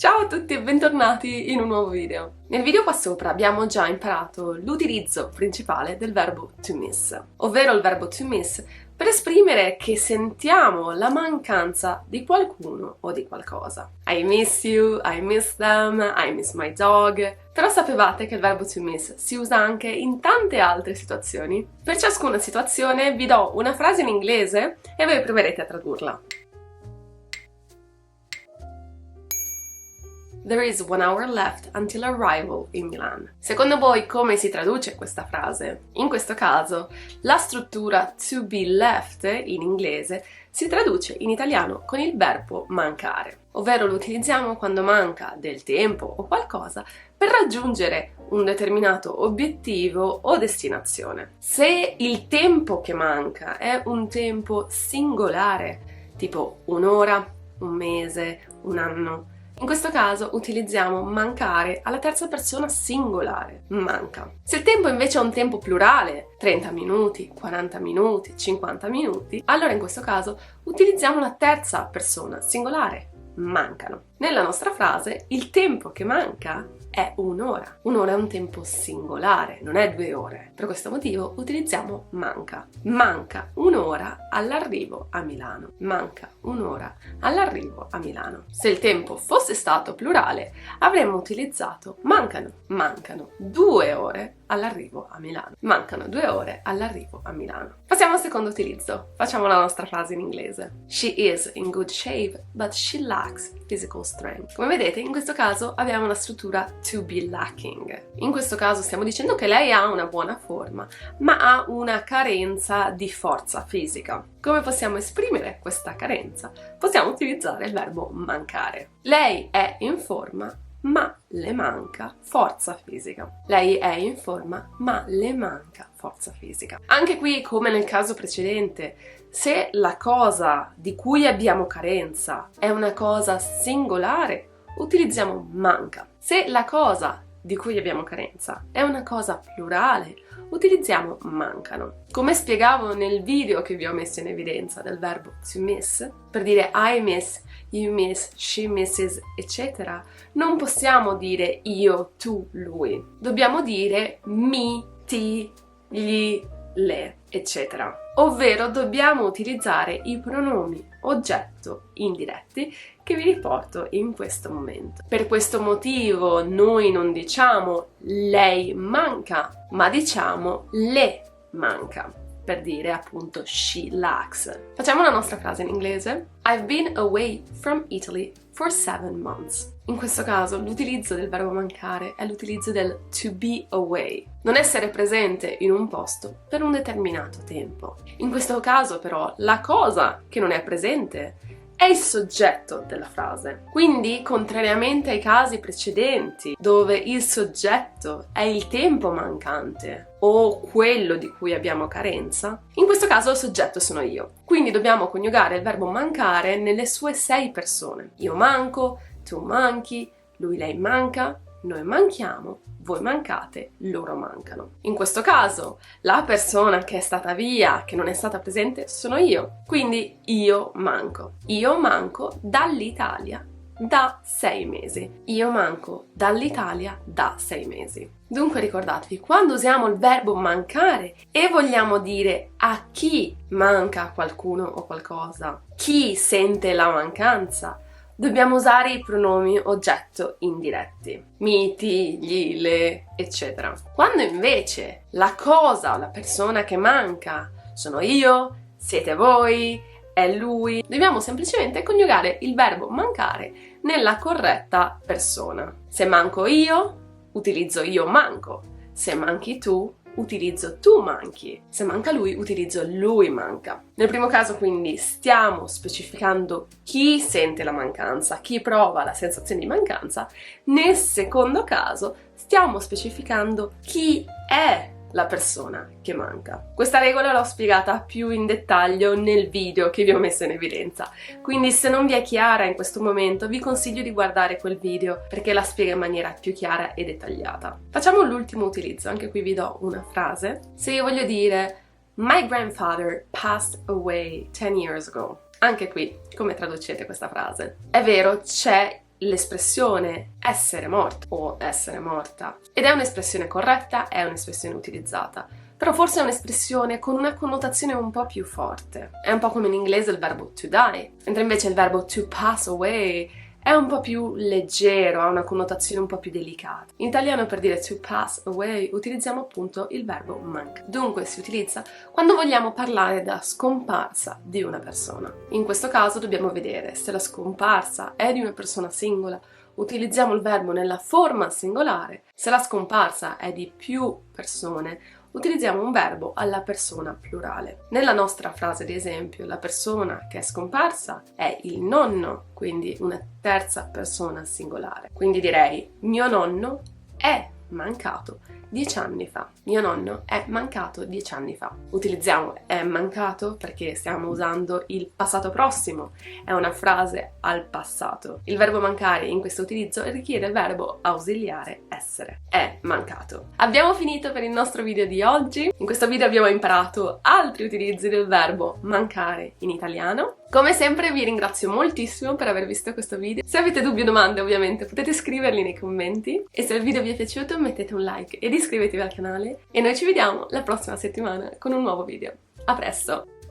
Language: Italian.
Ciao a tutti e bentornati in un nuovo video. Nel video qua sopra abbiamo già imparato l'utilizzo principale del verbo to miss, ovvero il verbo to miss per esprimere che sentiamo la mancanza di qualcuno o di qualcosa. I miss you, I miss them, I miss my dog. Però sapevate che il verbo to miss si usa anche in tante altre situazioni? Per ciascuna situazione vi do una frase in inglese e voi proverete a tradurla. There is 1 hour left until arrival in Milan. Secondo voi come si traduce questa frase? In questo caso la struttura to be left in inglese si traduce in italiano con il verbo mancare, ovvero lo utilizziamo quando manca del tempo o qualcosa per raggiungere un determinato obiettivo o destinazione. Se il tempo che manca è un tempo singolare, tipo un'ora, un mese, un anno, in questo caso utilizziamo mancare alla terza persona singolare, manca. Se il tempo invece è un tempo plurale, 30 minuti, 40 minuti, 50 minuti, allora in questo caso utilizziamo la terza persona singolare, mancano. Nella nostra frase il tempo che manca è un'ora. Un'ora è un tempo singolare, non è 2 ore. Per questo motivo utilizziamo manca. Manca un'ora all'arrivo a Milano. Manca un'ora all'arrivo a Milano. Se il tempo fosse stato plurale, avremmo utilizzato mancano. Mancano 2 ore all'arrivo a Milano. Mancano 2 ore all'arrivo a Milano. Passiamo al secondo utilizzo. Facciamo la nostra frase in inglese. She is in good shape, but she lacks physical strength. Come vedete, in questo caso abbiamo la struttura to be lacking. In questo caso stiamo dicendo che lei ha una buona forma, ma ha una carenza di forza fisica. Come possiamo esprimere questa carenza? Possiamo utilizzare il verbo mancare. Lei è in forma, ma le manca forza fisica. Lei è in forma, ma le manca forza fisica. Anche qui, come nel caso precedente, se la cosa di cui abbiamo carenza è una cosa singolare, utilizziamo manca. Se la cosa di cui abbiamo carenza è una cosa plurale, utilizziamo mancano. Come spiegavo nel video che vi ho messo in evidenza del verbo to miss, per dire I miss, you miss, she misses, eccetera, non possiamo dire io, tu, lui. Dobbiamo dire mi, ti, gli, le, eccetera. Ovvero dobbiamo utilizzare i pronomi oggetto indiretti che vi riporto in questo momento. Per questo motivo noi non diciamo lei manca, ma diciamo le manca, per dire appunto she lacks. Facciamo la nostra frase in inglese. I've been away from Italy for 7 months. In questo caso l'utilizzo del verbo mancare è l'utilizzo del to be away, non essere presente in un posto per un determinato tempo. In questo caso però la cosa che non è presente è il soggetto della frase. Quindi, contrariamente ai casi precedenti, dove il soggetto è il tempo mancante o quello di cui abbiamo carenza, in questo caso il soggetto sono io. Quindi dobbiamo coniugare il verbo mancare nelle sue 6 persone. Io manco, tu manchi, lui, lei manca, noi manchiamo, voi mancate, loro mancano. In questo caso, la persona che è stata via, che non è stata presente, sono io. Quindi io manco. Io manco dall'Italia da 6 mesi. Io manco dall'Italia da 6 mesi. Dunque ricordatevi, quando usiamo il verbo mancare e vogliamo dire a chi manca qualcuno o qualcosa, chi sente la mancanza, dobbiamo usare i pronomi oggetto indiretti, mi, ti, gli, le, eccetera. Quando invece la cosa o la persona che manca sono io, siete voi, è lui, dobbiamo semplicemente coniugare il verbo mancare nella corretta persona. Se manco io, utilizzo io manco. Se manchi tu, utilizzo tu manchi. Se manca lui, utilizzo lui manca. Nel primo caso quindi stiamo specificando chi sente la mancanza, chi prova la sensazione di mancanza. Nel secondo caso stiamo specificando chi è la persona che manca. Questa regola l'ho spiegata più in dettaglio nel video che vi ho messo in evidenza, quindi se non vi è chiara in questo momento vi consiglio di guardare quel video perché la spiega in maniera più chiara e dettagliata. Facciamo l'ultimo utilizzo, anche qui vi do una frase. Se io voglio dire My grandfather passed away 10 years ago, anche qui come traducete questa frase? È vero, c'è l'espressione essere morto o essere morta. Ed è un'espressione corretta, è un'espressione utilizzata. Però forse è un'espressione con una connotazione un po' più forte. È un po' come in inglese il verbo to die, mentre invece il verbo to pass away è un po' più leggero, ha una connotazione un po' più delicata. In italiano per dire to pass away utilizziamo appunto il verbo mancare. Dunque si utilizza quando vogliamo parlare della scomparsa di una persona. In questo caso dobbiamo vedere se la scomparsa è di una persona singola, utilizziamo il verbo nella forma singolare. Se la scomparsa è di più persone, utilizziamo un verbo alla persona plurale. Nella nostra frase di esempio, la persona che è scomparsa è il nonno, quindi una terza persona singolare. Quindi direi: mio nonno è mancato 10 anni fa. Mio nonno è mancato 10 anni fa. Utilizziamo è mancato perché stiamo usando il passato prossimo, è una frase al passato. Il verbo mancare in questo utilizzo richiede il verbo ausiliare essere. È mancato. Abbiamo finito per il nostro video di oggi. In questo video abbiamo imparato altri utilizzi del verbo mancare in italiano. Come sempre vi ringrazio moltissimo per aver visto questo video. Se avete dubbi o domande ovviamente potete scriverli nei commenti e se il video vi è piaciuto mettete un like ed iscrivetevi al canale e noi ci vediamo la prossima settimana con un nuovo video. A presto!